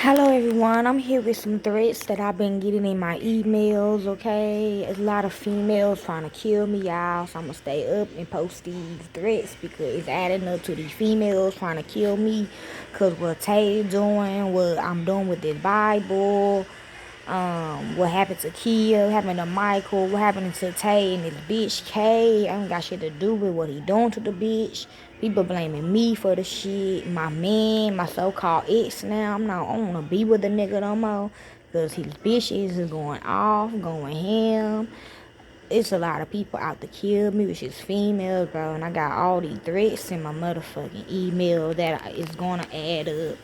Hello everyone, I'm here with some threats that I've been getting in my emails, okay? A lot of females trying to kill me, y'all, so I'm gonna stay up and post these threats because it's adding up to these females trying to kill me because what Tay doing, what I'm doing with this Bible, what happened to Kia, what happened to Michael, what happened to Tay and this bitch K. I don't got shit to do with what he doing to the bitch. People blaming me for the shit. My man, my so-called ex now. I don't wanna be with the nigga no more. Cause his bitches is going off, going ham. It's a lot of people out to kill me, which is females, bro. And I got all these threats in my motherfucking email that is gonna add up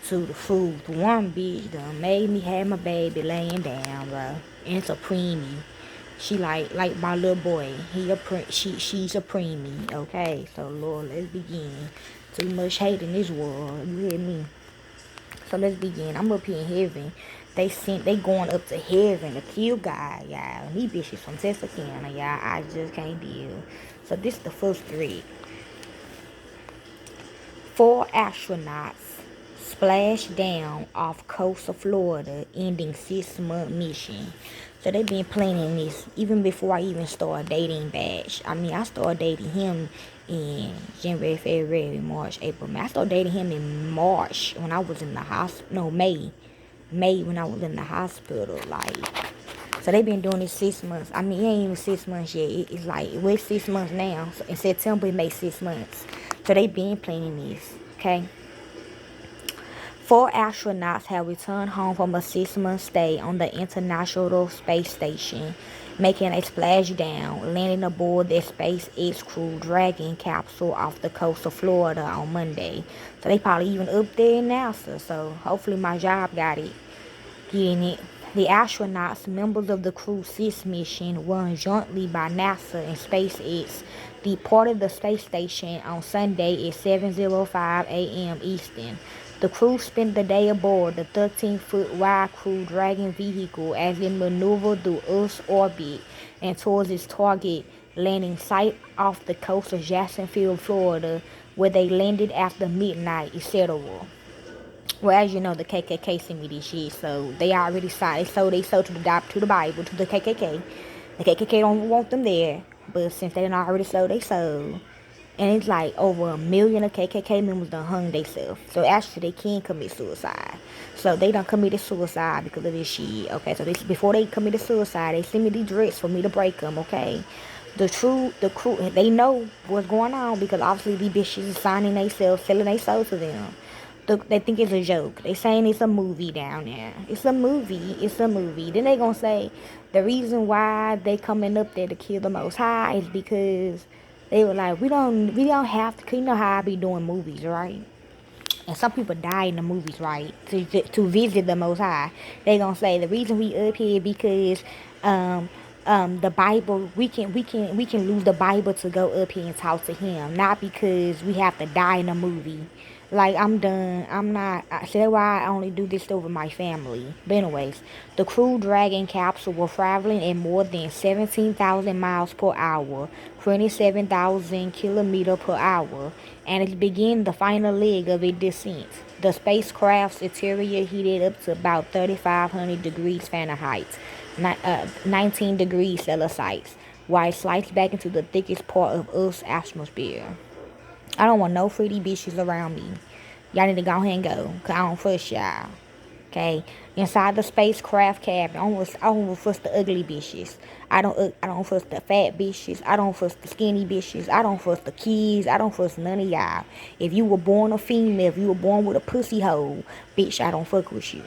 to the food. One bitch done made me have my baby laying down, bro. And it's a preemie. She like my little boy. She's a preemie. Okay, so Lord, let's begin. Too much hate in this world. You hear me? So let's begin. I'm up here in heaven. They going up to heaven to kill God, y'all. These bitches from Texarkana, y'all. I just can't deal. So this is the first thread. 4 astronauts splashed down off coast of Florida, ending 6-month mission. So they been planning this even before I even started dating Bash. I mean, I started dating him in January, February, March, April, May. I started dating him in March when I was in the hospital. No, May. May when I was in the hospital. Like, so they been doing this 6 months. I mean, it ain't even 6 months yet. It's like, we're 6 months now. So in September, it made 6 months. So they been planning this, okay? 4 astronauts have returned home from a 6-month stay on the International Space Station, making a splashdown, landing aboard their SpaceX Crew Dragon capsule off the coast of Florida on Monday. So they probably even up there in NASA. So hopefully my job got it. Getting it. The astronauts, members of the Crew 6 mission, run jointly by NASA and SpaceX, departed the space station on Sunday at 7:05 a.m. Eastern. The crew spent the day aboard the 13-foot wide Crew Dragon vehicle as it maneuvered through Earth's orbit and towards its target landing site off the coast of Jacksonville, Florida, where they landed after midnight, etc. Well, as you know, the KKK sent me this shit, so they already signed. They sold to the Bible, to the KKK. The KKK don't want them there, but since they done already sold, they sold. And it's like over 1 million of KKK members done hung themselves. So actually, they can commit suicide. So they done committed suicide because of this shit. Okay, so before they committed suicide, they sent me these threats for me to break them. Okay, the crew, they know what's going on because obviously these bitches is signing themselves, selling their soul to them. They think it's a joke. They saying it's a movie down there. It's a movie. It's a movie. Then they gonna say the reason why they coming up there to kill the Most High is because they were like, we don't have to. You know how I be doing movies, right? And some people die in the movies, right? To visit the Most High. They gonna say the reason we up here because um the Bible, we can lose the Bible to go up here and talk to him, not because we have to die in a movie. Like, I'm done. I'm not. I said why I only do this over my family. But anyways, the Crew Dragon capsule was traveling at more than 17,000 miles per hour, 27,000 kilometers per hour, and it began the final leg of its descent. The spacecraft's interior heated up to about 3,500 degrees Fahrenheit, 19 degrees Celsius, while it slides back into the thickest part of Earth's atmosphere. I don't want no pretty bitches around me. Y'all need to go ahead and go, cause I don't fuss y'all. Okay, inside the spacecraft cabin, I don't fuss the ugly bitches. I don't fuss the fat bitches. I don't fuss the skinny bitches. I don't fuss the kids. I don't fuss none of y'all. If you were born a female, if you were born with a pussy hole, bitch, I don't fuck with you.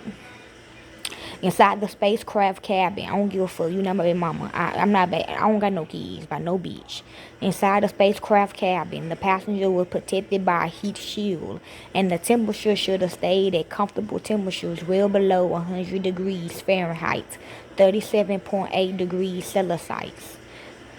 Inside the spacecraft cabin, I don't give a fuck. You know my baby mama. I'm not bad. I don't got no kids by no bitch. Inside the spacecraft cabin, the passenger was protected by a heat shield, and the temperature should have stayed at comfortable temperatures well below 100 degrees Fahrenheit, 37.8 degrees Celsius.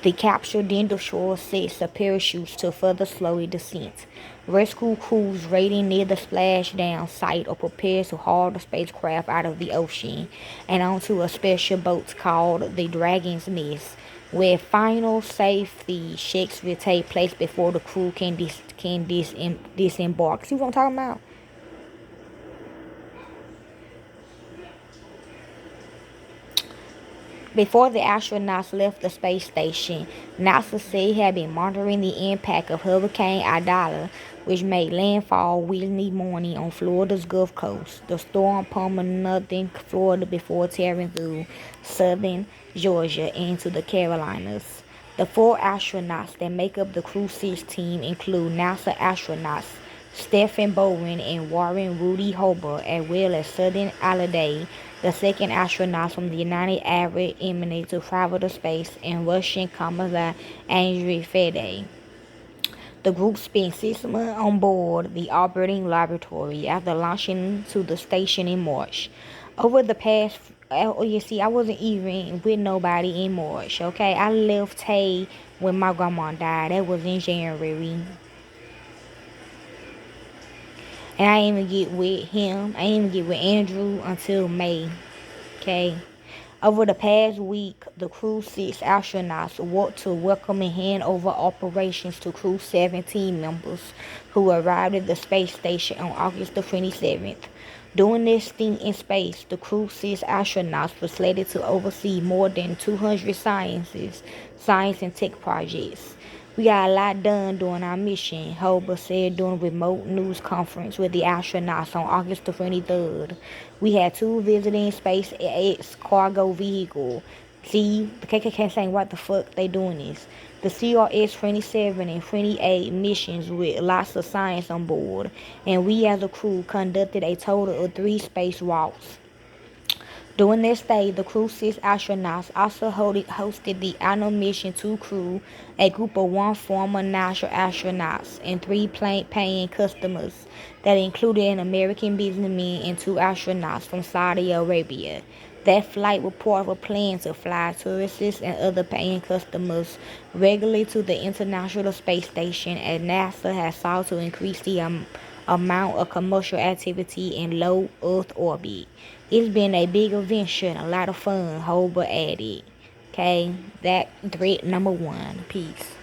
The captured Dindashore sets of parachutes to further slow the descent. Rescue crews waiting near the splashdown site are prepared to haul the spacecraft out of the ocean and onto a special boat called the Dragon's Nest, where final safety checks will take place before the crew can disembark. See what I'm talking about? Before the astronauts left the space station, NASA said it had been monitoring the impact of Hurricane Idala, which made landfall Wednesday morning on Florida's Gulf Coast. The storm pummeled northern Florida before tearing through southern Georgia and into the Carolinas. The 4 astronauts that make up the Crew 6 team include NASA astronauts Stephen Bowen and Warren Rudy Hobart, as well as Sudden Allarday, the second astronaut from the United Arab Emirates to travel to space, and Russian cosmonaut Andrei Fedor. The group spent 6 months on board the orbiting laboratory after launching to the station in March. Over the past, you see, I wasn't even with nobody in March, okay? I left Tay when my grandma died. That was in January. And I didn't even get with him. I didn't even get with Andrew until May. Okay. Over the past week, the Crew 6 astronauts worked to welcome and hand over operations to Crew 7 team members who arrived at the space station on August the 27th. During their stint in space, the Crew 6 astronauts were slated to oversee more than 200 science and tech projects. We got a lot done during our mission, Hobart said during a remote news conference with the astronauts on August the 23rd. We had 2 visiting SpaceX cargo vehicles. See, the KKK saying, what the fuck they doing this? The CRS-27 and 28 missions with lots of science on board, and we as a crew conducted a total of 3 spacewalks. During their stay, the Crew 6 astronauts also hosted the annual Mission 2 crew, a group of 1 former NASA astronauts and 3 paying customers that included an American businessman and 2 astronauts from Saudi Arabia. That flight was part of a plan to fly tourists and other paying customers regularly to the International Space Station, as NASA has sought to increase the amount of commercial activity in low Earth orbit. It's been a big adventure and a lot of fun, Hobart added. Okay, that threat number 1. Peace.